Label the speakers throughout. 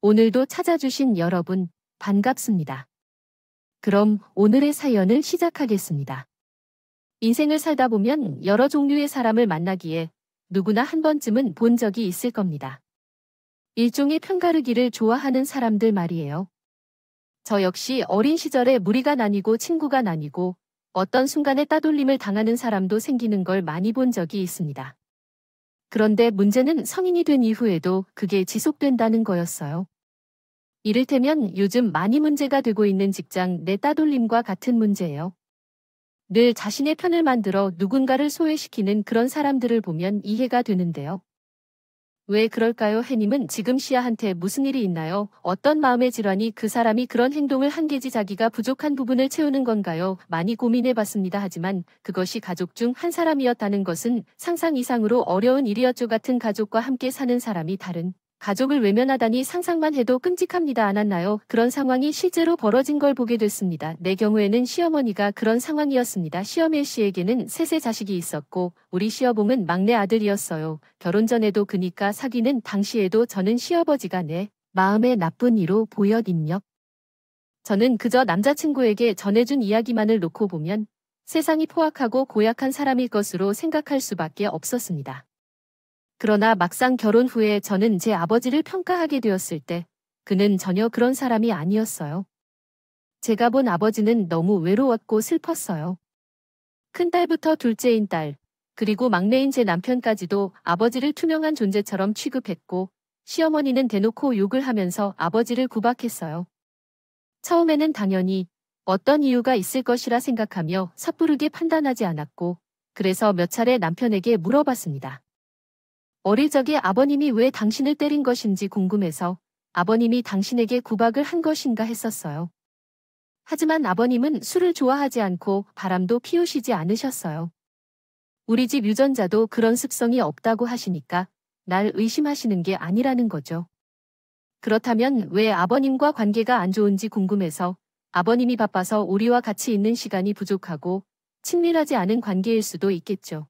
Speaker 1: 오늘도 찾아주신 여러분, 반갑습니다. 그럼 오늘의 사연을 시작하겠습니다. 인생을 살다 보면 여러 종류의 사람을 만나기에 누구나 한 번쯤은 본 적이 있을 겁니다. 일종의 편가르기를 좋아하는 사람들 말이에요. 저 역시 어린 시절에 무리가 나뉘고 친구가 나뉘고 어떤 순간에 따돌림을 당하는 사람도 생기는 걸 많이 본 적이 있습니다. 그런데 문제는 성인이 된 이후에도 그게 지속된다는 거였어요. 이를테면 요즘 많이 문제가 되고 있는 직장 내 따돌림과 같은 문제예요. 늘 자신의 편을 만들어 누군가를 소외시키는 그런 사람들을 보면 이해가 되는데요. 왜 그럴까요? 해님은 지금 시아한테 무슨 일이 있나요? 어떤 마음의 질환이 그 사람이 그런 행동을 한 게지 자기가 부족한 부분을 채우는 건가요? 많이 고민해봤습니다. 하지만 그것이 가족 중 한 사람이었다는 것은 상상 이상으로 어려운 일이었죠. 같은 가족과 함께 사는 사람이 다른 가족을 외면하다니 상상만 해도 끔찍합니다. 않았나요? 그런 상황이 실제로 벌어진 걸 보게 됐습니다. 내 경우에는 시어머니가 그런 상황이었습니다. 시어밀 씨에게는 셋의 자식이 있었고 우리 시어봉은 막내 아들이었어요. 결혼 전에도 그니까 사귀는 당시에도 저는 시어버지가 내 마음에 나쁜 이로 보였긴요. 저는 그저 남자친구에게 전해준 이야기만을 놓고 보면 세상이 포악하고 고약한 사람일 것으로 생각할 수밖에 없었습니다. 그러나 막상 결혼 후에 저는 제 아버지를 평가하게 되었을 때 그는 전혀 그런 사람이 아니었어요. 제가 본 아버지는 너무 외로웠고 슬펐어요. 큰딸부터 둘째인 딸, 그리고 막내인 제 남편까지도 아버지를 투명한 존재처럼 취급했고 시어머니는 대놓고 욕을 하면서 아버지를 구박했어요. 처음에는 당연히 어떤 이유가 있을 것이라 생각하며 섣부르게 판단하지 않았고 그래서 몇 차례 남편에게 물어봤습니다. 어릴 적에 아버님이 왜 당신을 때린 것인지 궁금해서 아버님이 당신에게 구박을 한 것인가 했었어요. 하지만 아버님은 술을 좋아하지 않고 바람도 피우시지 않으셨어요. 우리 집 유전자도 그런 습성이 없다고 하시니까 날 의심하시는 게 아니라는 거죠. 그렇다면 왜 아버님과 관계가 안 좋은지 궁금해서 아버님이 바빠서 우리와 같이 있는 시간이 부족하고 친밀하지 않은 관계일 수도 있겠죠.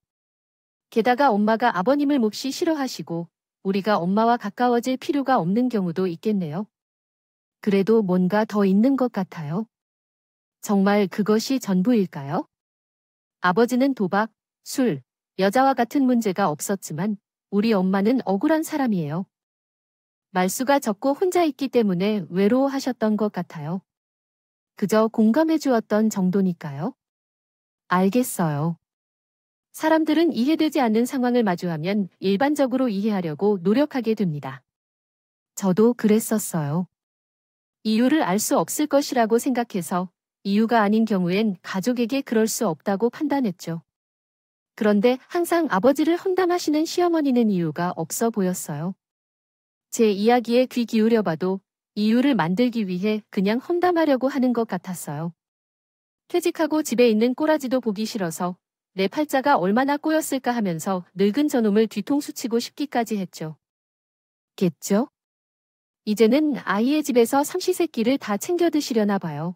Speaker 1: 게다가 엄마가 아버님을 몹시 싫어하시고 우리가 엄마와 가까워질 필요가 없는 경우도 있겠네요. 그래도 뭔가 더 있는 것 같아요. 정말 그것이 전부일까요? 아버지는 도박, 술, 여자와 같은 문제가 없었지만 우리 엄마는 억울한 사람이에요. 말수가 적고 혼자 있기 때문에 외로워하셨던 것 같아요. 그저 공감해 주었던 정도니까요. 알겠어요. 사람들은 이해되지 않는 상황을 마주하면 일반적으로 이해하려고 노력하게 됩니다. 저도 그랬었어요. 이유를 알 수 없을 것이라고 생각해서 이유가 아닌 경우엔 가족에게 그럴 수 없다고 판단했죠. 그런데 항상 아버지를 험담하시는 시어머니는 이유가 없어 보였어요. 제 이야기에 귀 기울여봐도 이유를 만들기 위해 그냥 험담하려고 하는 것 같았어요. 퇴직하고 집에 있는 꼬라지도 보기 싫어서 내 팔자가 얼마나 꼬였을까 하면서 늙은 저놈을 뒤통수 치고 싶기까지 했죠. 겠죠? 이제는 아이의 집에서 삼시세끼를 다 챙겨 드시려나 봐요.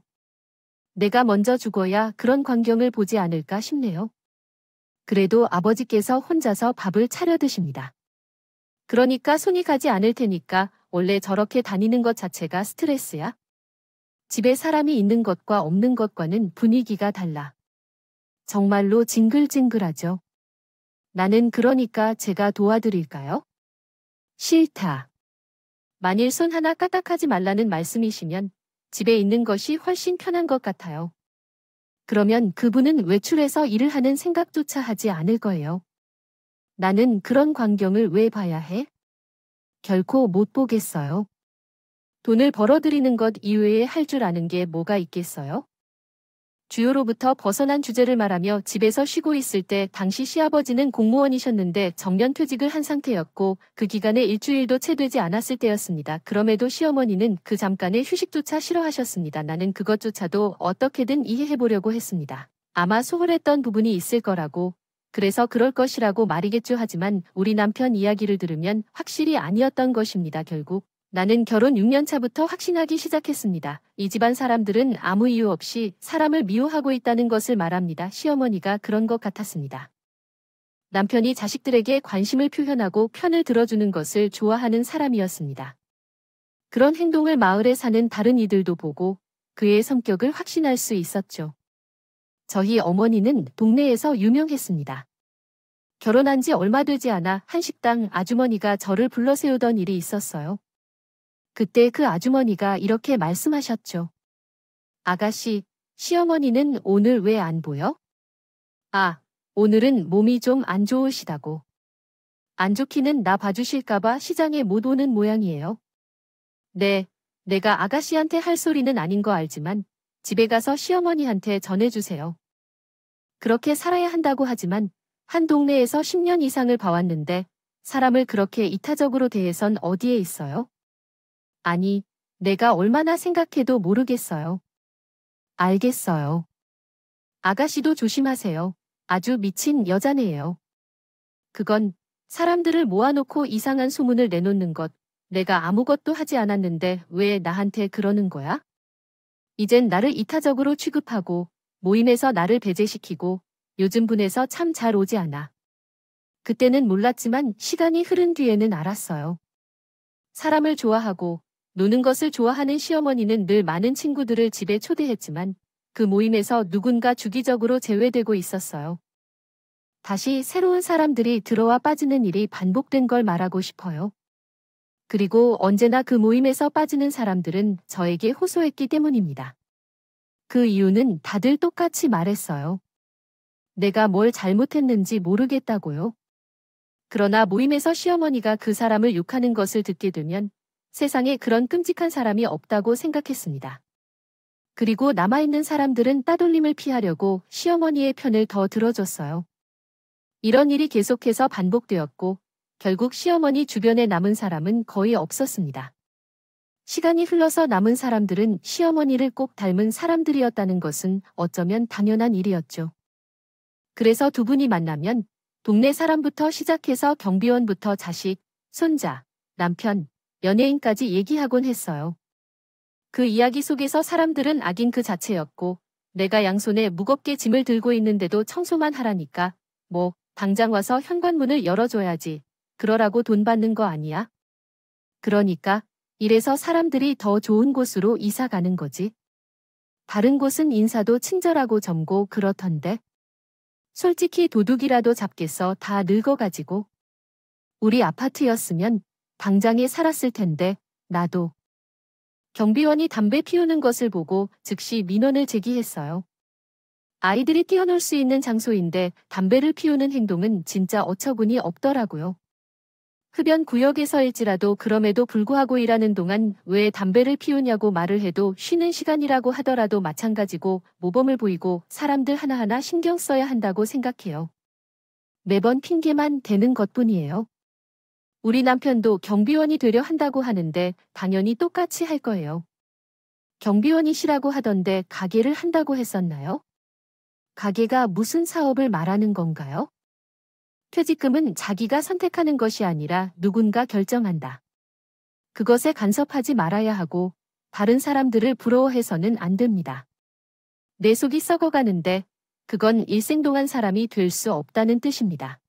Speaker 1: 내가 먼저 죽어야 그런 광경을 보지 않을까 싶네요. 그래도 아버지께서 혼자서 밥을 차려 드십니다. 그러니까 손이 가지 않을 테니까 원래 저렇게 다니는 것 자체가 스트레스야? 집에 사람이 있는 것과 없는 것과는 분위기가 달라. 정말로 징글징글하죠. 나는 그러니까 제가 도와드릴까요? 싫다. 만일 손 하나 까딱하지 말라는 말씀이시면 집에 있는 것이 훨씬 편한 것 같아요. 그러면 그분은 외출해서 일을 하는 생각조차 하지 않을 거예요. 나는 그런 광경을 왜 봐야 해? 결코 못 보겠어요. 돈을 벌어들이는 것 이외에 할 줄 아는 게 뭐가 있겠어요? 주요로부터 벗어난 주제를 말하며 집에서 쉬고 있을 때 당시 시아버지는 공무원이셨는데 정년퇴직을 한 상태였고 그 기간에 일주일도 채 되지 않았을 때였습니다. 그럼에도 시어머니는 그 잠깐의 휴식조차 싫어하셨습니다. 나는 그것조차도 어떻게든 이해해보려고 했습니다. 아마 소홀했던 부분이 있을 거라고, 그래서 그럴 것이라고 말이겠죠. 하지만 우리 남편 이야기를 들으면 확실히 아니었던 것입니다. 결국 나는 결혼 6년 차부터 확신하기 시작했습니다. 이 집안 사람들은 아무 이유 없이 사람을 미워하고 있다는 것을 말합니다. 시어머니가 그런 것 같았습니다. 남편이 자식들에게 관심을 표현하고 편을 들어주는 것을 좋아하는 사람이었습니다. 그런 행동을 마을에 사는 다른 이들도 보고 그의 성격을 확신할 수 있었죠. 저희 어머니는 동네에서 유명했습니다. 결혼한 지 얼마 되지 않아 한 식당 아주머니가 저를 불러 세우던 일이 있었어요. 그때 그 아주머니가 이렇게 말씀하셨죠. 아가씨, 시어머니는 오늘 왜 안 보여? 아, 오늘은 몸이 좀 안 좋으시다고. 안 좋기는 나 봐주실까봐 시장에 못 오는 모양이에요. 네, 내가 아가씨한테 할 소리는 아닌 거 알지만 집에 가서 시어머니한테 전해주세요. 그렇게 살아야 한다고 하지만 한 동네에서 10년 이상을 봐왔는데 사람을 그렇게 이타적으로 대해선 어디에 있어요? 아니, 내가 얼마나 생각해도 모르겠어요. 알겠어요. 아가씨도 조심하세요. 아주 미친 여자네요. 그건 사람들을 모아놓고 이상한 소문을 내놓는 것, 내가 아무것도 하지 않았는데 왜 나한테 그러는 거야? 이젠 나를 이타적으로 취급하고 모임에서 나를 배제시키고 요즘 분해서 참 잘 오지 않아. 그때는 몰랐지만 시간이 흐른 뒤에는 알았어요. 사람을 좋아하고 노는 것을 좋아하는 시어머니는 늘 많은 친구들을 집에 초대했지만 그 모임에서 누군가 주기적으로 제외되고 있었어요. 다시 새로운 사람들이 들어와 빠지는 일이 반복된 걸 말하고 싶어요. 그리고 언제나 그 모임에서 빠지는 사람들은 저에게 호소했기 때문입니다. 그 이유는 다들 똑같이 말했어요. 내가 뭘 잘못했는지 모르겠다고요. 그러나 모임에서 시어머니가 그 사람을 욕하는 것을 듣게 되면 세상에 그런 끔찍한 사람이 없다고 생각했습니다. 그리고 남아있는 사람들은 따돌림을 피하려고 시어머니의 편을 더 들어줬어요. 이런 일이 계속해서 반복되었고 결국 시어머니 주변에 남은 사람은 거의 없었습니다. 시간이 흘러서 남은 사람들은 시어머니를 꼭 닮은 사람들이었다는 것은 어쩌면 당연한 일이었죠. 그래서 두 분이 만나면 동네 사람부터 시작해서 경비원부터 자식, 손자, 남편, 연예인까지 얘기하곤 했어요. 그 이야기 속에서 사람들은 악인 그 자체였고 내가 양손에 무겁게 짐을 들고 있는데도 청소만 하라니까 뭐 당장 와서 현관문을 열어줘야지. 그러라고 돈 받는 거 아니야? 그러니까 이래서 사람들이 더 좋은 곳으로 이사 가는 거지. 다른 곳은 인사도 친절하고 젊고 그렇던데. 솔직히 도둑이라도 잡겠어 다 늙어가지고. 우리 아파트였으면 당장에 살았을 텐데 나도. 경비원이 담배 피우는 것을 보고 즉시 민원을 제기했어요. 아이들이 뛰어놀 수 있는 장소인데 담배를 피우는 행동은 진짜 어처구니 없더라고요. 흡연 구역에서일지라도 그럼에도 불구하고 일하는 동안 왜 담배를 피우냐고 말을 해도 쉬는 시간이라고 하더라도 마찬가지고 모범을 보이고 사람들 하나하나 신경 써야 한다고 생각해요. 매번 핑계만 대는 것뿐이에요. 우리 남편도 경비원이 되려 한다고 하는데 당연히 똑같이 할 거예요. 경비원이시라고 하던데 가게를 한다고 했었나요? 가게가 무슨 사업을 말하는 건가요? 퇴직금은 자기가 선택하는 것이 아니라 누군가 결정한다. 그것에 간섭하지 말아야 하고 다른 사람들을 부러워해서는 안 됩니다. 내 속이 썩어가는데 그건 일생 동안 사람이 될 수 없다는 뜻입니다.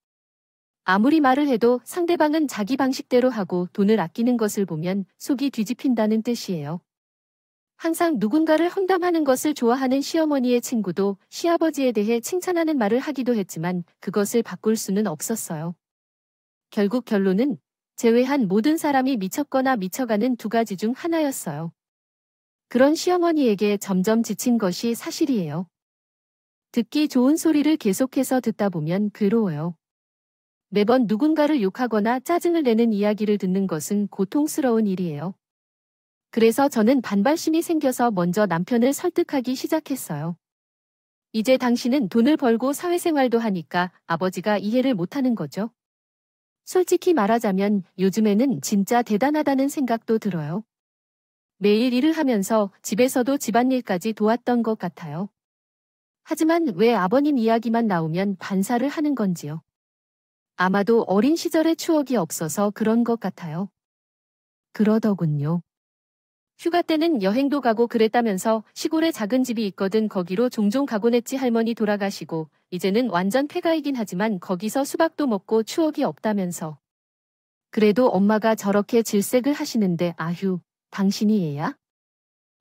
Speaker 1: 아무리 말을 해도 상대방은 자기 방식대로 하고 돈을 아끼는 것을 보면 속이 뒤집힌다는 뜻이에요. 항상 누군가를 험담하는 것을 좋아하는 시어머니의 친구도 시아버지에 대해 칭찬하는 말을 하기도 했지만 그것을 바꿀 수는 없었어요. 결국 결론은 제외한 모든 사람이 미쳤거나 미쳐가는 두 가지 중 하나였어요. 그런 시어머니에게 점점 지친 것이 사실이에요. 듣기 좋은 소리를 계속해서 듣다 보면 괴로워요. 매번 누군가를 욕하거나 짜증을 내는 이야기를 듣는 것은 고통스러운 일이에요. 그래서 저는 반발심이 생겨서 먼저 남편을 설득하기 시작했어요. 이제 당신은 돈을 벌고 사회생활도 하니까 아버지가 이해를 못하는 거죠. 솔직히 말하자면 요즘에는 진짜 대단하다는 생각도 들어요. 매일 일을 하면서 집에서도 집안일까지 도왔던 것 같아요. 하지만 왜 아버님 이야기만 나오면 반사를 하는 건지요. 아마도 어린 시절의 추억이 없어서 그런 것 같아요. 그러더군요. 휴가 때는 여행도 가고 그랬다면서 시골에 작은 집이 있거든 거기로 종종 가곤 했지 할머니 돌아가시고 이제는 완전 폐가이긴 하지만 거기서 수박도 먹고 추억이 없다면서. 그래도 엄마가 저렇게 질색을 하시는데 아휴 당신이 애야?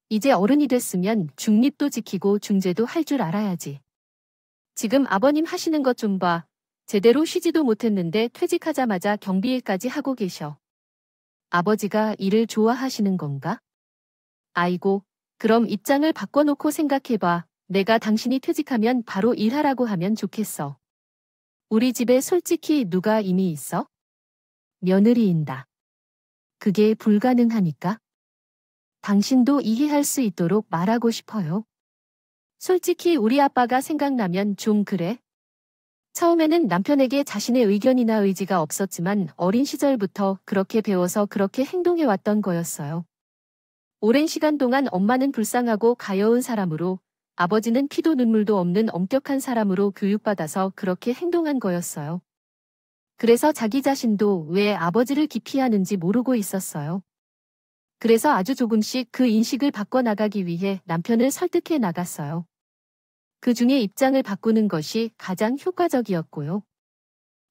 Speaker 1: 이제 어른이 됐으면 중립도 지키고 중재도 할 줄 알아야지. 지금 아버님 하시는 것 좀 봐. 제대로 쉬지도 못했는데 퇴직하자마자 경비일까지 하고 계셔. 아버지가 일을 좋아하시는 건가? 아이고, 그럼 입장을 바꿔놓고 생각해봐. 내가 당신이 퇴직하면 바로 일하라고 하면 좋겠어. 우리 집에 솔직히 누가 이미 있어? 며느리인다. 그게 불가능하니까? 당신도 이해할 수 있도록 말하고 싶어요. 솔직히 우리 아빠가 생각나면 좀 그래. 처음에는 남편에게 자신의 의견이나 의지가 없었지만 어린 시절부터 그렇게 배워서 그렇게 행동해왔던 거였어요. 오랜 시간 동안 엄마는 불쌍하고 가여운 사람으로 아버지는 피도 눈물도 없는 엄격한 사람으로 교육받아서 그렇게 행동한 거였어요. 그래서 자기 자신도 왜 아버지를 기피하는지 모르고 있었어요. 그래서 아주 조금씩 그 인식을 바꿔나가기 위해 남편을 설득해 나갔어요. 그 중에 입장을 바꾸는 것이 가장 효과적이었고요.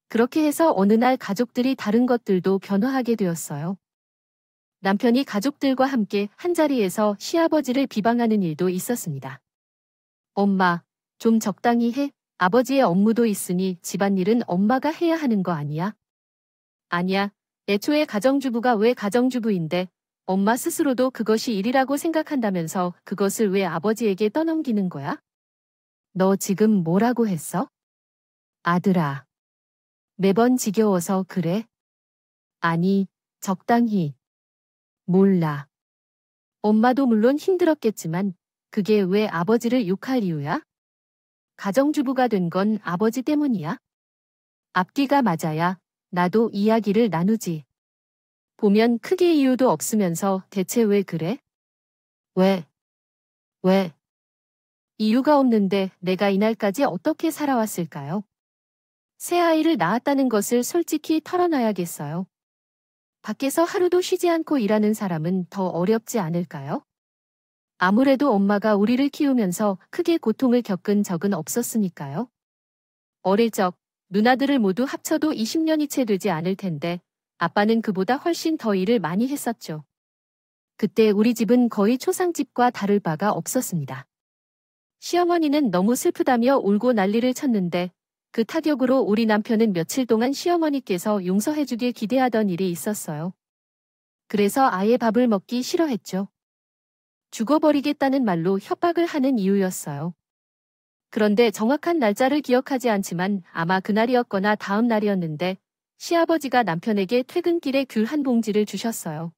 Speaker 1: 그렇게 해서 어느 날 가족들이 다른 것들도 변화하게 되었어요. 남편이 가족들과 함께 한자리에서 시아버지를 비방하는 일도 있었습니다. 엄마, 좀 적당히 해. 아버지의 업무도 있으니 집안일은 엄마가 해야 하는 거 아니야? 아니야. 애초에 가정주부가 왜 가정주부인데 엄마 스스로도 그것이 일이라고 생각한다면서 그것을 왜 아버지에게 떠넘기는 거야? 너 지금 뭐라고 했어? 아들아. 매번 지겨워서 그래? 아니, 적당히. 몰라. 엄마도 물론 힘들었겠지만 그게 왜 아버지를 욕할 이유야? 가정주부가 된 건 아버지 때문이야? 앞뒤가 맞아야 나도 이야기를 나누지. 보면 크게 이유도 없으면서 대체 왜 그래? 왜? 이유가 없는데 내가 이날까지 어떻게 살아왔을까요? 새 아이를 낳았다는 것을 솔직히 털어놔야겠어요. 밖에서 하루도 쉬지 않고 일하는 사람은 더 어렵지 않을까요? 아무래도 엄마가 우리를 키우면서 크게 고통을 겪은 적은 없었으니까요. 어릴 적 누나들을 모두 합쳐도 20년이 채 되지 않을 텐데 아빠는 그보다 훨씬 더 일을 많이 했었죠. 그때 우리 집은 거의 초상집과 다를 바가 없었습니다. 시어머니는 너무 슬프다며 울고 난리를 쳤는데 그 타격으로 우리 남편은 며칠 동안 시어머니께서 용서해주길 기대하던 일이 있었어요. 그래서 아예 밥을 먹기 싫어했죠. 죽어버리겠다는 말로 협박을 하는 이유였어요. 그런데 정확한 날짜를 기억하지 않지만 아마 그날이었거나 다음 날이었는데 시아버지가 남편에게 퇴근길에 귤 한 봉지를 주셨어요.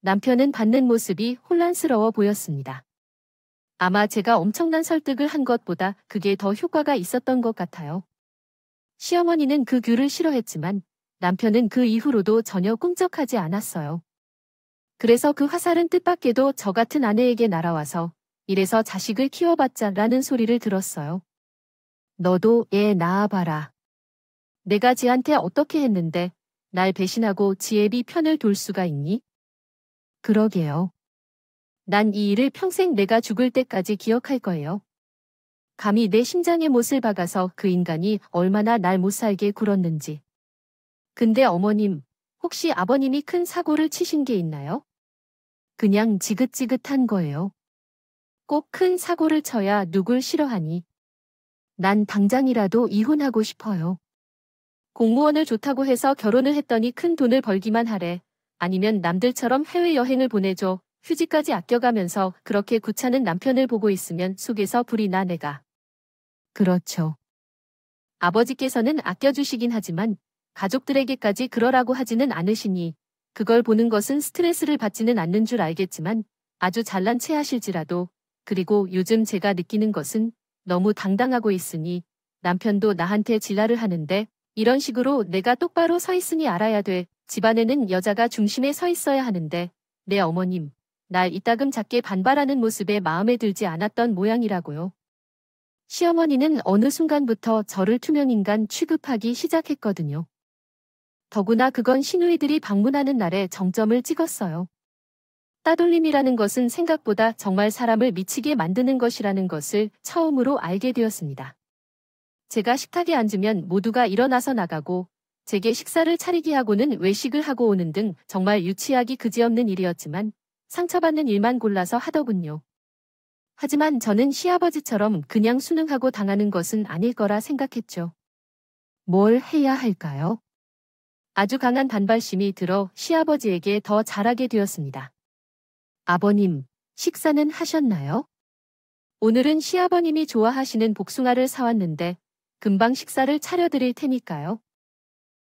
Speaker 1: 남편은 받는 모습이 혼란스러워 보였습니다. 아마 제가 엄청난 설득을 한 것보다 그게 더 효과가 있었던 것 같아요. 시어머니는 그 귤을 싫어했지만 남편은 그 이후로도 전혀 꿈쩍하지 않았어요. 그래서 그 화살은 뜻밖에도 저 같은 아내에게 날아와서 이래서 자식을 키워봤자라는 소리를 들었어요. 너도 애 낳아봐라. 내가 지한테 어떻게 했는데 날 배신하고 지 애비 편을 돌 수가 있니? 그러게요. 난 이 일을 평생 내가 죽을 때까지 기억할 거예요. 감히 내 심장에 못을 박아서 그 인간이 얼마나 날 못살게 굴었는지. 근데 어머님, 혹시 아버님이 큰 사고를 치신 게 있나요? 그냥 지긋지긋한 거예요. 꼭 큰 사고를 쳐야 누굴 싫어하니. 난 당장이라도 이혼하고 싶어요. 공무원을 좋다고 해서 결혼을 했더니 큰 돈을 벌기만 하래. 아니면 남들처럼 해외여행을 보내줘. 휴지까지 아껴가면서 그렇게 구차는 남편을 보고 있으면 속에서 불이 나 내가. 그렇죠. 아버지께서는 아껴주시긴 하지만 가족들에게까지 그러라고 하지는 않으시니 그걸 보는 것은 스트레스를 받지는 않는 줄 알겠지만 아주 잘난 체 하실지라도 그리고 요즘 제가 느끼는 것은 너무 당당하고 있으니 남편도 나한테 진라를 하는데 이런 식으로 내가 똑바로 서 있으니 알아야 돼. 집안에는 여자가 중심에 서 있어야 하는데 내 어머님, 날 이따금 작게 반발하는 모습에 마음에 들지 않았던 모양이라고요. 시어머니는 어느 순간부터 저를 투명인간 취급하기 시작했거든요. 더구나 그건 시누이들이 방문하는 날에 정점을 찍었어요. 따돌림이라는 것은 생각보다 정말 사람을 미치게 만드는 것이라는 것을 처음으로 알게 되었습니다. 제가 식탁에 앉으면 모두가 일어나서 나가고 제게 식사를 차리게 하고는 외식을 하고 오는 등 정말 유치하기 그지없는 일이었지만 상처받는 일만 골라서 하더군요. 하지만 저는 시아버지처럼 그냥 순응하고 당하는 것은 아닐 거라 생각했죠. 뭘 해야 할까요? 아주 강한 반발심이 들어 시아버지에게 더 잘하게 되었습니다. 아버님, 식사는 하셨나요? 오늘은 시아버님이 좋아하시는 복숭아를 사왔는데 금방 식사를 차려드릴 테니까요.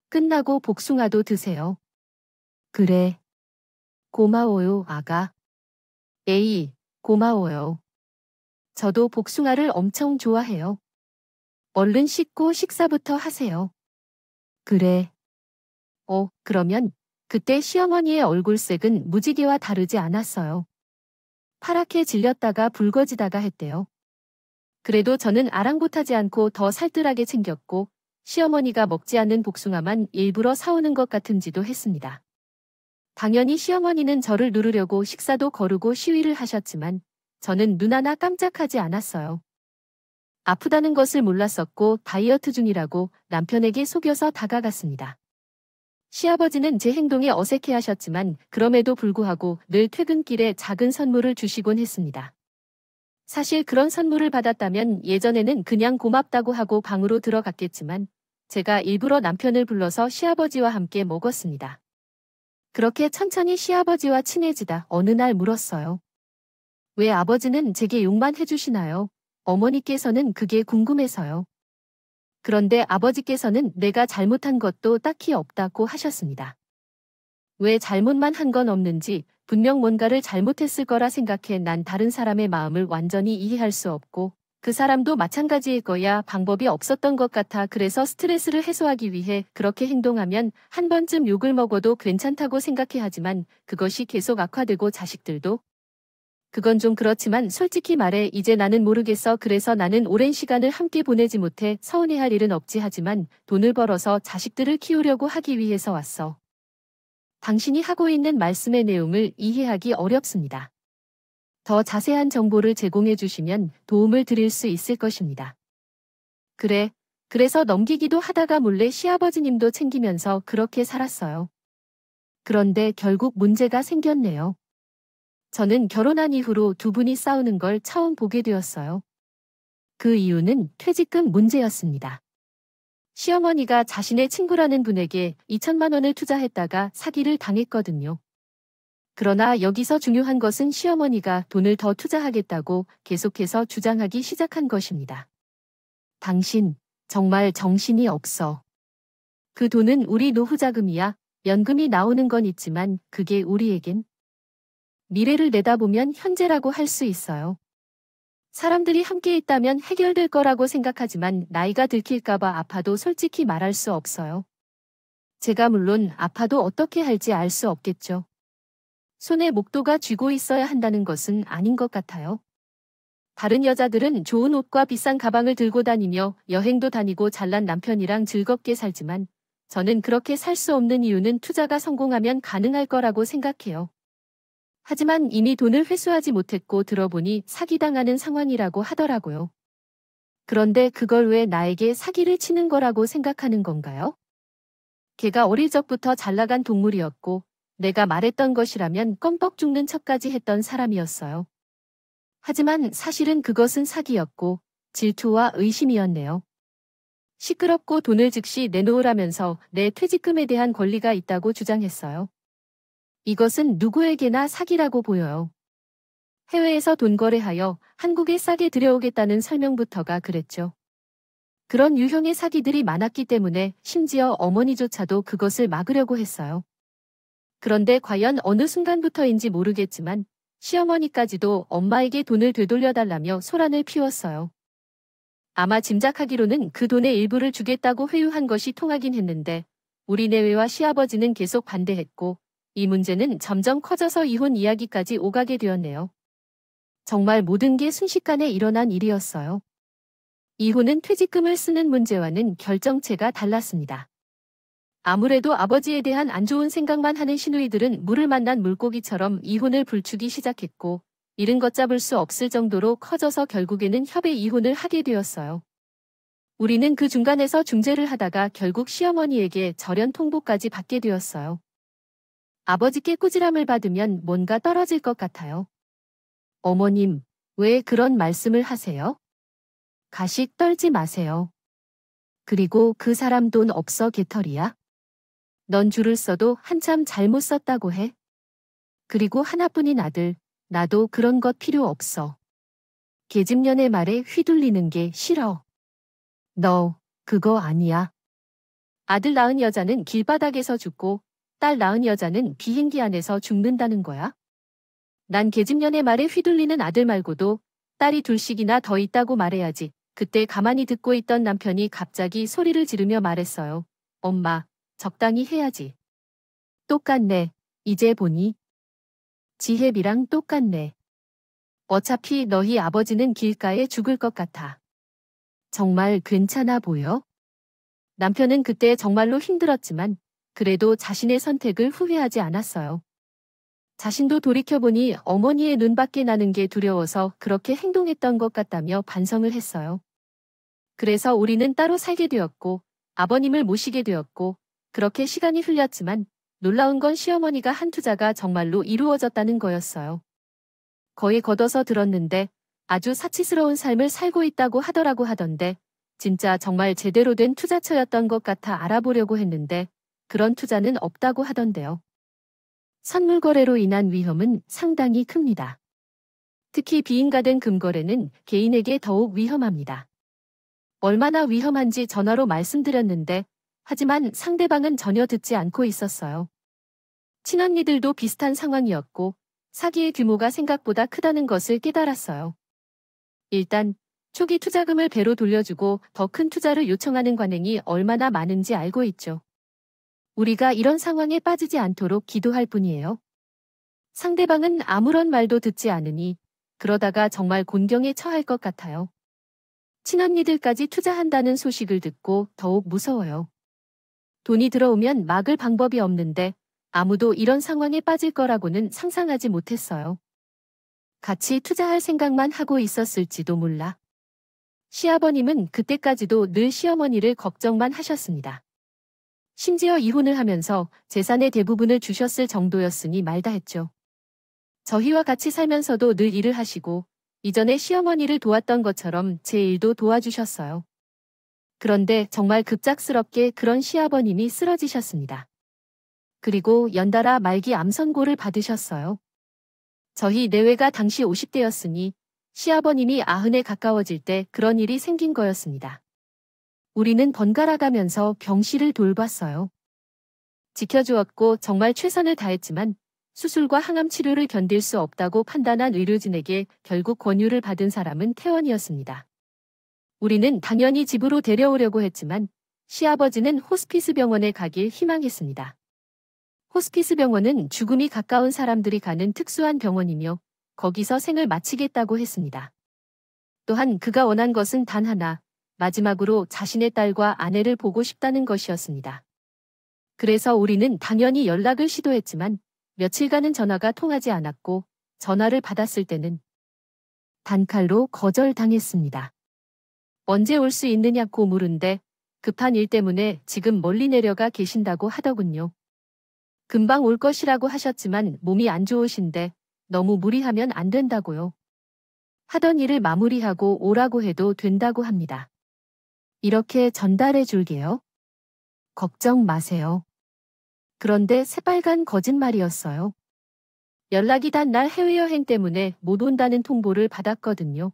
Speaker 1: 끝나고 복숭아도 드세요. 그래. 고마워요, 아가. 에이, 고마워요. 저도 복숭아를 엄청 좋아해요. 얼른 씻고 식사부터 하세요. 그래. 그러면 그때 시어머니의 얼굴색은 무지개와 다르지 않았어요. 파랗게 질렸다가 붉어지다가 했대요. 그래도 저는 아랑곳하지 않고 더 살뜰하게 챙겼고 시어머니가 먹지 않는 복숭아만 일부러 사오는 것 같은지도 했습니다. 당연히 시어머니는 저를 누르려고 식사도 거르고 시위를 하셨지만 저는 눈 하나 깜짝하지 않았어요. 아프다는 것을 몰랐었고 다이어트 중이라고 남편에게 속여서 다가갔습니다. 시아버지는 제 행동에 어색해하셨지만 그럼에도 불구하고 늘 퇴근길에 작은 선물을 주시곤 했습니다. 사실 그런 선물을 받았다면 예전에는 그냥 고맙다고 하고 방으로 들어갔겠지만 제가 일부러 남편을 불러서 시아버지와 함께 먹었습니다. 그렇게 천천히 시아버지와 친해지다 어느 날 물었어요. 왜 아버지는 제게 욕만 해주시나요? 어머니께서는 그게 궁금해서요. 그런데 아버지께서는 내가 잘못한 것도 딱히 없다고 하셨습니다. 왜 잘못만 한 건 없는지 분명 뭔가를 잘못했을 거라 생각해 난 다른 사람의 마음을 완전히 이해할 수 없고 그 사람도 마찬가지일 거야 방법이 없었던 것 같아 그래서 스트레스를 해소하기 위해 그렇게 행동하면 한 번쯤 욕을 먹어도 괜찮다고 생각해 하지만 그것이 계속 악화되고 자식들도 그건 좀 그렇지만 솔직히 말해 이제 나는 모르겠어. 그래서 나는 오랜 시간을 함께 보내지 못해 서운해할 일은 없지 하지만 돈을 벌어서 자식들을 키우려고 하기 위해서 왔어. 당신이 하고 있는 말씀의 내용을 이해하기 어렵습니다. 더 자세한 정보를 제공해 주시면 도움을 드릴 수 있을 것입니다. 그래, 그래서 넘기기도 하다가 몰래 시아버지님도 챙기면서 그렇게 살았어요. 그런데 결국 문제가 생겼네요. 저는 결혼한 이후로 두 분이 싸우는 걸 처음 보게 되었어요. 그 이유는 퇴직금 문제였습니다. 시어머니가 자신의 친구라는 분에게 2천만 원을 투자했다가 사기를 당했거든요. 그러나 여기서 중요한 것은 시어머니가 돈을 더 투자하겠다고 계속해서 주장하기 시작한 것입니다. 당신, 정말 정신이 없어. 그 돈은 우리 노후 자금이야. 연금이 나오는 건 있지만 그게 우리에겐 미래를 내다보면 현재라고 할 수 있어요. 사람들이 함께 있다면 해결될 거라고 생각하지만 나이가 들킬까봐 아파도 솔직히 말할 수 없어요. 제가 물론 아파도 어떻게 할지 알 수 없겠죠. 손에 목도가 쥐고 있어야 한다는 것은 아닌 것 같아요. 다른 여자들은 좋은 옷과 비싼 가방을 들고 다니며 여행도 다니고 잘난 남편이랑 즐겁게 살지만 저는 그렇게 살 수 없는 이유는 투자가 성공하면 가능할 거라고 생각해요. 하지만 이미 돈을 회수하지 못했고 들어보니 사기당하는 상황이라고 하더라고요. 그런데 그걸 왜 나에게 사기를 치는 거라고 생각하는 건가요? 걔가 어릴 적부터 잘나간 동물이었고 내가 말했던 것이라면 껌뻑 죽는 척까지 했던 사람이었어요. 하지만 사실은 그것은 사기였고 질투와 의심이었네요. 시끄럽고 돈을 즉시 내놓으라면서 내 퇴직금에 대한 권리가 있다고 주장했어요. 이것은 누구에게나 사기라고 보여요. 해외에서 돈 거래하여 한국에 싸게 들여오겠다는 설명부터가 그랬죠. 그런 유형의 사기들이 많았기 때문에 심지어 어머니조차도 그것을 막으려고 했어요. 그런데 과연 어느 순간부터인지 모르겠지만 시어머니까지도 엄마에게 돈을 되돌려달라며 소란을 피웠어요. 아마 짐작하기로는 그 돈의 일부를 주겠다고 회유한 것이 통하긴 했는데 우리 내외와 시아버지는 계속 반대했고 이 문제는 점점 커져서 이혼 이야기까지 오가게 되었네요. 정말 모든 게 순식간에 일어난 일이었어요. 이혼은 퇴직금을 쓰는 문제와는 결정체가 달랐습니다. 아무래도 아버지에 대한 안 좋은 생각만 하는 시누이들은 물을 만난 물고기처럼 이혼을 불추기 시작했고 이른 걷잡을 수 없을 정도로 커져서 결국에는 협의 이혼을 하게 되었어요. 우리는 그 중간에서 중재를 하다가 결국 시어머니에게 절연 통보까지 받게 되었어요. 아버지께 꾸지람을 받으면 뭔가 떨어질 것 같아요. 어머님, 왜 그런 말씀을 하세요? 가식 떨지 마세요. 그리고 그 사람 돈 없어 개털이야? 넌 줄을 써도 한참 잘못 썼다고 해. 그리고 하나뿐인 아들, 나도 그런 것 필요 없어. 계집년의 말에 휘둘리는 게 싫어. 너, 그거 아니야. 아들 낳은 여자는 길바닥에서 죽고 딸 낳은 여자는 비행기 안에서 죽는다는 거야? 난 계집년의 말에 휘둘리는 아들 말고도 딸이 둘씩이나 더 있다고 말해야지. 그때 가만히 듣고 있던 남편이 갑자기 소리를 지르며 말했어요. 엄마, 적당히 해야지. 똑같네. 이제 보니. 지혜비랑 똑같네. 어차피 너희 아버지는 길가에 죽을 것 같아. 정말 괜찮아 보여? 남편은 그때 정말로 힘들었지만 그래도 자신의 선택을 후회하지 않았어요. 자신도 돌이켜보니 어머니의 눈밖에 나는 게 두려워서 그렇게 행동했던 것 같다며 반성을 했어요. 그래서 우리는 따로 살게 되었고 아버님을 모시게 되었고 그렇게 시간이 흘렸지만 놀라운 건 시어머니가 한 투자가 정말로 이루어졌다는 거였어요. 거의 걷어서 들었는데 아주 사치스러운 삶을 살고 있다고 하던데 진짜 정말 제대로 된 투자처였던 것 같아 알아보려고 했는데 그런 투자는 없다고 하던데요. 선물 거래로 인한 위험은 상당히 큽니다. 특히 비인가된 금거래는 개인에게 더욱 위험합니다. 얼마나 위험한지 전화로 말씀드렸는데 하지만 상대방은 전혀 듣지 않고 있었어요. 친언니들도 비슷한 상황이었고 사기의 규모가 생각보다 크다는 것을 깨달았어요. 일단 초기 투자금을 배로 돌려주고 더 큰 투자를 요청하는 관행이 얼마나 많은지 알고 있죠. 우리가 이런 상황에 빠지지 않도록 기도할 뿐이에요. 상대방은 아무런 말도 듣지 않으니 그러다가 정말 곤경에 처할 것 같아요. 친언니들까지 투자한다는 소식을 듣고 더욱 무서워요. 돈이 들어오면 막을 방법이 없는데 아무도 이런 상황에 빠질 거라고는 상상하지 못했어요. 같이 투자할 생각만 하고 있었을지도 몰라. 시아버님은 그때까지도 늘 시어머니를 걱정만 하셨습니다. 심지어 이혼을 하면서 재산의 대부분을 주셨을 정도였으니 말다 했죠. 저희와 같이 살면서도 늘 일을 하시고 이전에 시어머니를 도왔던 것처럼 제 일도 도와주셨어요. 그런데 정말 급작스럽게 그런 시아버님이 쓰러지셨습니다. 그리고 연달아 말기 암 선고를 받으셨어요. 저희 내외가 당시 50대였으니 시아버님이 90에 가까워질 때 그런 일이 생긴 거였습니다. 우리는 번갈아 가면서 병실을 돌봤어요. 지켜주었고 정말 최선을 다했지만 수술과 항암 치료를 견딜 수 없다고 판단한 의료진에게 결국 권유를 받은 사람은 퇴원이었습니다. 우리는 당연히 집으로 데려오려고 했지만 시아버지는 호스피스 병원에 가길 희망했습니다. 호스피스 병원은 죽음이 가까운 사람들이 가는 특수한 병원이며 거기서 생을 마치겠다고 했습니다. 또한 그가 원한 것은 단 하나, 마지막으로 자신의 딸과 아내를 보고 싶다는 것이었습니다. 그래서 우리는 당연히 연락을 시도했지만 며칠간은 전화가 통하지 않았고 전화를 받았을 때는 단칼로 거절당했습니다. 언제 올 수 있느냐고 물은데 급한 일 때문에 지금 멀리 내려가 계신다고 하더군요. 금방 올 것이라고 하셨지만 몸이 안 좋으신데 너무 무리하면 안 된다고요. 하던 일을 마무리하고 오라고 해도 된다고 합니다. 이렇게 전달해 줄게요. 걱정 마세요. 그런데 새빨간 거짓말이었어요. 연락이 단 날 해외여행 때문에 못 온다는 통보를 받았거든요.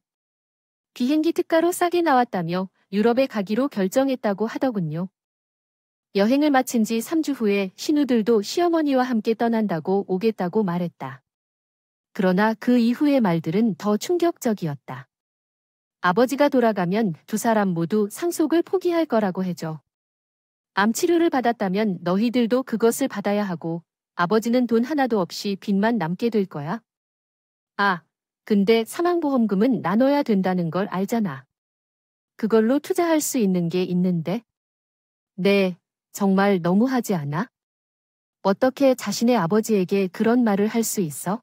Speaker 1: 비행기 특가로 싸게 나왔다며 유럽에 가기로 결정했다고 하더군요. 여행을 마친 지 3주 후에 신우들도 시어머니와 함께 떠난다고 오겠다고 말했다. 그러나 그 이후의 말들은 더 충격적이었다. 아버지가 돌아가면 두 사람 모두 상속을 포기할 거라고 해줘. 암 치료를 받았다면 너희들도 그것을 받아야 하고 아버지는 돈 하나도 없이 빚만 남게 될 거야. 아, 근데 사망보험금은 나눠야 된다는 걸 알잖아. 그걸로 투자할 수 있는 게 있는데. 네, 정말 너무하지 않아? 어떻게 자신의 아버지에게 그런 말을 할 수 있어?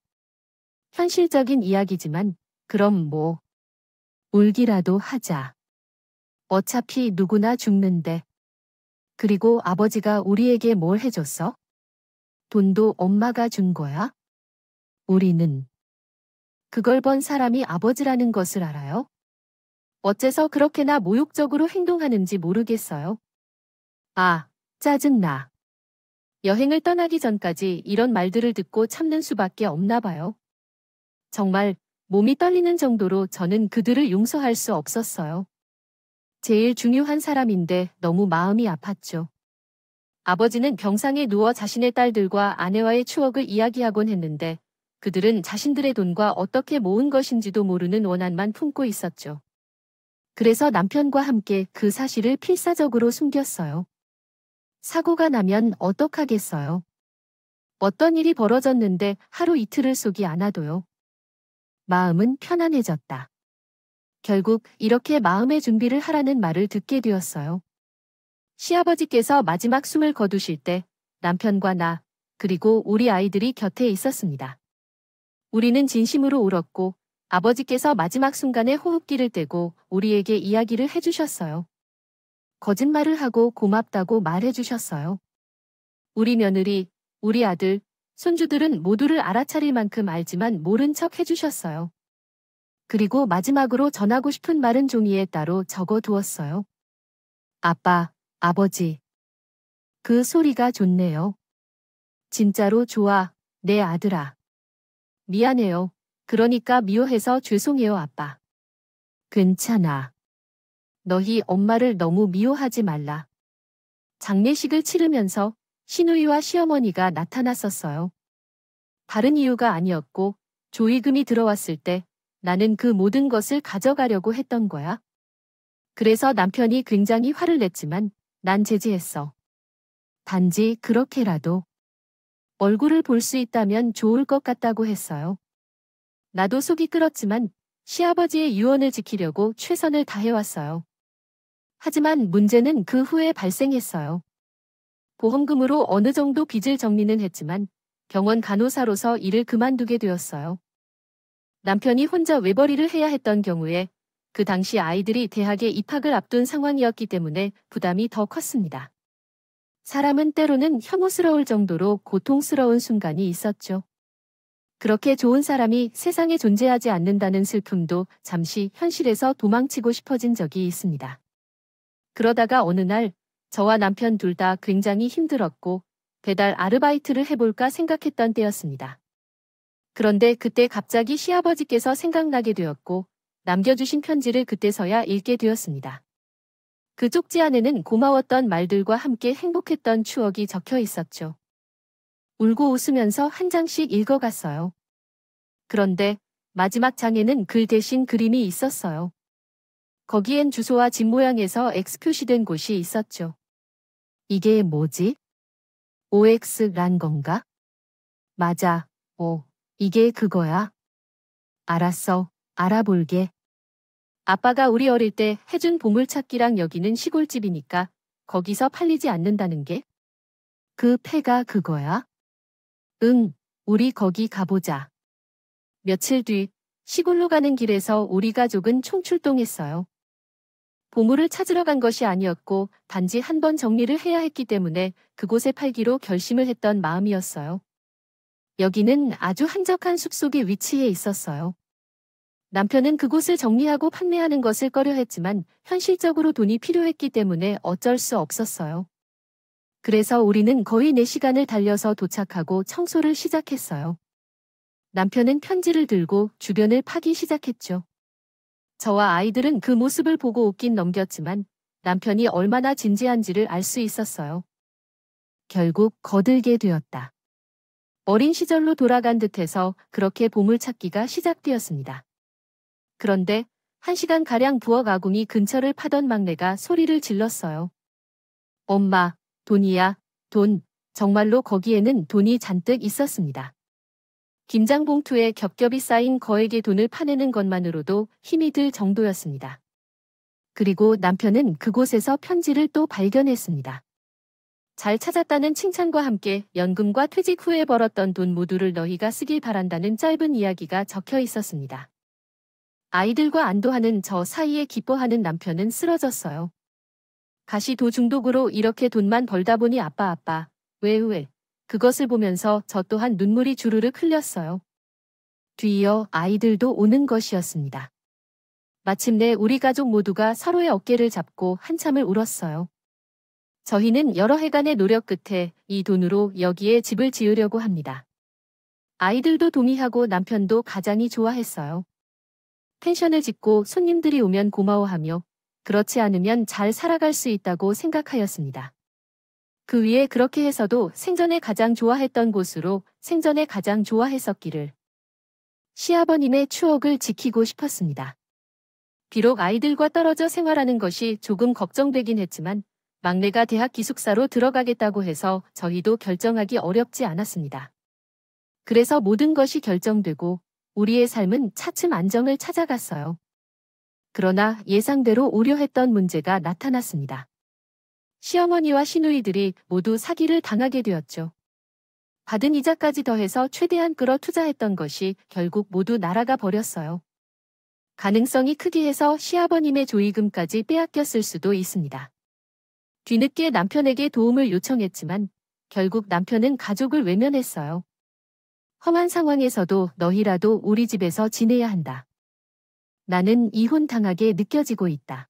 Speaker 1: 현실적인 이야기지만 그럼 뭐. 울기라도 하자. 어차피 누구나 죽는데. 그리고 아버지가 우리에게 뭘 해줬어? 돈도 엄마가 준 거야? 우리는 그걸 번 사람이 아버지라는 것을 알아요? 어째서 그렇게나 모욕적으로 행동하는지 모르겠어요. 아, 짜증나. 여행을 떠나기 전까지 이런 말들을 듣고 참는 수밖에 없나 봐요. 정말 몸이 떨리는 정도로 저는 그들을 용서할 수 없었어요. 제일 중요한 사람인데 너무 마음이 아팠죠. 아버지는 병상에 누워 자신의 딸들과 아내와의 추억을 이야기하곤 했는데 그들은 자신들의 돈과 어떻게 모은 것인지도 모르는 원한만 품고 있었죠. 그래서 남편과 함께 그 사실을 필사적으로 숨겼어요. 사고가 나면 어떡하겠어요. 어떤 일이 벌어졌는데 하루 이틀을 속이 않아도요. 마음은 편안해졌다. 결국 이렇게 마음의 준비를 하라는 말을 듣게 되었어요. 시아버지께서 마지막 숨을 거두실 때 남편과 나, 그리고 우리 아이들이 곁에 있었습니다. 우리는 진심으로 울었고 아버지께서 마지막 순간에 호흡기를 떼고 우리에게 이야기를 해주셨어요. 거짓말을 하고 고맙다고 말해주셨어요. 우리 며느리, 우리 아들, 손주들은 모두를 알아차릴 만큼 알지만 모른 척 해주셨어요. 그리고 마지막으로 전하고 싶은 말은 종이에 따로 적어두었어요. 아빠, 아버지. 그 소리가 좋네요. 진짜로 좋아, 내 아들아. 미안해요. 그러니까 미워해서 죄송해요, 아빠. 괜찮아. 너희 엄마를 너무 미워하지 말라. 장례식을 치르면서 시누이와 시어머니가 나타났었어요. 다른 이유가 아니었고 조의금이 들어왔을 때 나는 그 모든 것을 가져가려고 했던 거야. 그래서 남편이 굉장히 화를 냈지만 난 제지했어. 단지 그렇게라도 얼굴을 볼 수 있다면 좋을 것 같다고 했어요. 나도 속이 끓었지만 시아버지의 유언을 지키려고 최선을 다해왔어요. 하지만 문제는 그 후에 발생했어요. 보험금으로 어느 정도 빚을 정리는 했지만 병원 간호사로서 일을 그만두게 되었어요. 남편이 혼자 외벌이를 해야 했던 경우에 그 당시 아이들이 대학에 입학을 앞둔 상황이었기 때문에 부담이 더 컸습니다. 사람은 때로는 혐오스러울 정도로 고통스러운 순간이 있었죠. 그렇게 좋은 사람이 세상에 존재하지 않는다는 슬픔도 잠시 현실에서 도망치고 싶어진 적이 있습니다. 그러다가 어느 날 저와 남편 둘 다 굉장히 힘들었고 배달 아르바이트를 해볼까 생각했던 때였습니다. 그런데 그때 갑자기 시아버지께서 생각나게 되었고 남겨주신 편지를 그때서야 읽게 되었습니다. 그 쪽지 안에는 고마웠던 말들과 함께 행복했던 추억이 적혀 있었죠. 울고 웃으면서 한 장씩 읽어갔어요. 그런데 마지막 장에는 글 대신 그림이 있었어요. 거기엔 주소와 집 모양에서 X 표시된 곳이 있었죠. 이게 뭐지? OX란 건가? 맞아. 이게 그거야. 알았어. 알아볼게. 아빠가 우리 어릴 때 해준 보물찾기랑 여기는 시골집이니까 거기서 팔리지 않는다는 게? 그 패가 그거야? 응, 우리 거기 가보자. 며칠 뒤 시골로 가는 길에서 우리 가족은 총출동했어요. 보물을 찾으러 간 것이 아니었고 단지 한 번 정리를 해야 했기 때문에 그곳에 팔기로 결심을 했던 마음이었어요. 여기는 아주 한적한 숲속에 위치해 있었어요. 남편은 그곳을 정리하고 판매하는 것을 꺼려했지만 현실적으로 돈이 필요했기 때문에 어쩔 수 없었어요. 그래서 우리는 거의 4시간을 달려서 도착하고 청소를 시작했어요. 남편은 편지를 들고 주변을 파기 시작했죠. 저와 아이들은 그 모습을 보고 웃긴 넘겼지만 남편이 얼마나 진지한지를 알 수 있었어요. 결국 거들게 되었다. 어린 시절로 돌아간 듯해서 그렇게 보물찾기가 시작되었습니다. 그런데 1시간가량 부엌 아궁이 근처를 파던 막내가 소리를 질렀어요. 엄마, 돈이야, 돈. 정말로 거기에는 돈이 잔뜩 있었습니다. 김장 봉투에 겹겹이 쌓인 거액의 돈을 파내는 것만으로도 힘이 들 정도였습니다. 그리고 남편은 그곳에서 편지를 또 발견했습니다. 잘 찾았다는 칭찬과 함께 연금과 퇴직 후에 벌었던 돈 모두를 너희가 쓰길 바란다는 짧은 이야기가 적혀 있었습니다. 아이들과 안도하는 저 사이에 기뻐하는 남편은 쓰러졌어요. 가시도 중독으로 이렇게 돈만 벌다 보니 아빠, 왜, 그것을 보면서 저 또한 눈물이 주르륵 흘렸어요. 뒤이어 아이들도 오는 것이었습니다. 마침내 우리 가족 모두가 서로의 어깨를 잡고 한참을 울었어요. 저희는 여러 해간의 노력 끝에 이 돈으로 여기에 집을 지으려고 합니다. 아이들도 동의하고 남편도 가장이 좋아했어요. 펜션을 짓고 손님들이 오면 고마워하며 그렇지 않으면 잘 살아갈 수 있다고 생각하였습니다. 그 위에 그렇게 해서도 생전에 가장 좋아했던 곳으로 생전에 가장 좋아했었기를. 시아버님의 추억을 지키고 싶었습니다. 비록 아이들과 떨어져 생활하는 것이 조금 걱정되긴 했지만 막내가 대학 기숙사로 들어가겠다고 해서 저희도 결정하기 어렵지 않았습니다. 그래서 모든 것이 결정되고 우리의 삶은 차츰 안정을 찾아갔어요. 그러나 예상대로 우려했던 문제가 나타났습니다. 시어머니와 시누이들이 모두 사기를 당하게 되었죠. 받은 이자까지 더해서 최대한 끌어 투자했던 것이 결국 모두 날아가 버렸어요. 가능성이 크게 해서 시아버님의 조의금까지 빼앗겼을 수도 있습니다. 뒤늦게 남편에게 도움을 요청했지만 결국 남편은 가족을 외면했어요. 험한 상황에서도 너희라도 우리 집에서 지내야 한다. 나는 이혼당하게 느껴지고 있다.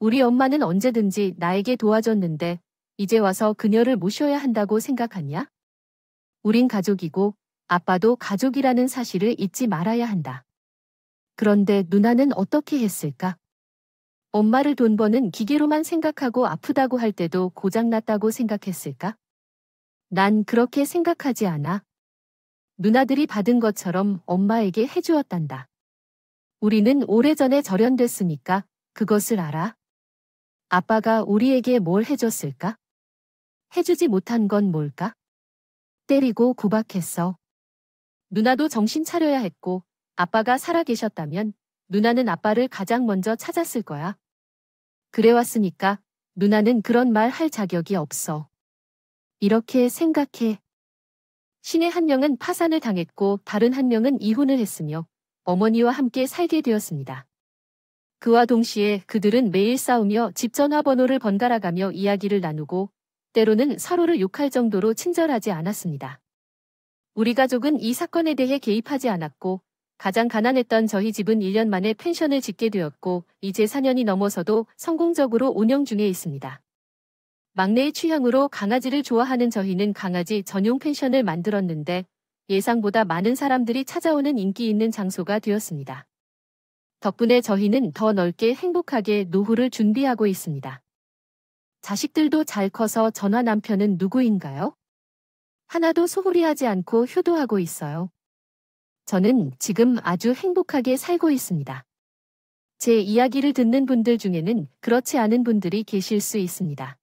Speaker 1: 우리 엄마는 언제든지 나에게 도와줬는데 이제 와서 그녀를 모셔야 한다고 생각하냐? 우린 가족이고 아빠도 가족이라는 사실을 잊지 말아야 한다. 그런데 누나는 어떻게 했을까? 엄마를 돈 버는 기계로만 생각하고 아프다고 할 때도 고장났다고 생각했을까? 난 그렇게 생각하지 않아. 누나들이 받은 것처럼 엄마에게 해주었단다. 우리는 오래전에 절연됐으니까 그것을 알아. 아빠가 우리에게 뭘 해줬을까? 해주지 못한 건 뭘까? 때리고 구박했어. 누나도 정신 차려야 했고 아빠가 살아계셨다면 누나는 아빠를 가장 먼저 찾았을 거야. 그래왔으니까 누나는 그런 말 할 자격이 없어. 이렇게 생각해. 신의 한 명은 파산을 당했고 다른 한 명은 이혼을 했으며 어머니와 함께 살게 되었습니다. 그와 동시에 그들은 매일 싸우며 집 전화번호를 번갈아가며 이야기를 나누고 때로는 서로를 욕할 정도로 친절하지 않았습니다. 우리 가족은 이 사건에 대해 개입하지 않았고 가장 가난했던 저희 집은 1년 만에 펜션을 짓게 되었고 이제 4년이 넘어서도 성공적으로 운영 중에 있습니다. 막내의 취향으로 강아지를 좋아하는 저희는 강아지 전용 펜션을 만들었는데 예상보다 많은 사람들이 찾아오는 인기 있는 장소가 되었습니다. 덕분에 저희는 더 넓게 행복하게 노후를 준비하고 있습니다. 자식들도 잘 커서 전화 남편은 누구인가요? 하나도 소홀히하지 않고 효도하고 있어요. 저는 지금 아주 행복하게 살고 있습니다. 제 이야기를 듣는 분들 중에는 그렇지 않은 분들이 계실 수 있습니다.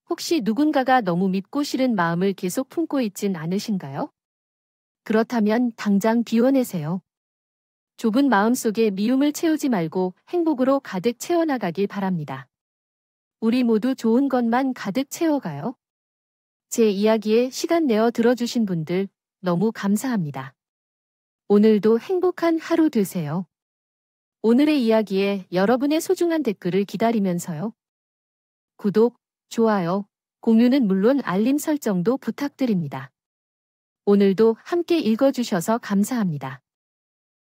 Speaker 1: 혹시 누군가가 너무 밉고 싫은 마음을 계속 품고 있진 않으신가요? 그렇다면 당장 비워내세요. 좁은 마음속에 미움을 채우지 말고 행복으로 가득 채워나가길 바랍니다. 우리 모두 좋은 것만 가득 채워가요. 제 이야기에 시간 내어 들어주신 분들 너무 감사합니다. 오늘도 행복한 하루 되세요. 오늘의 이야기에 여러분의 소중한 댓글을 기다리면서요. 구독, 좋아요, 공유는 물론 알림 설정도 부탁드립니다. 오늘도 함께 읽어주셔서 감사합니다.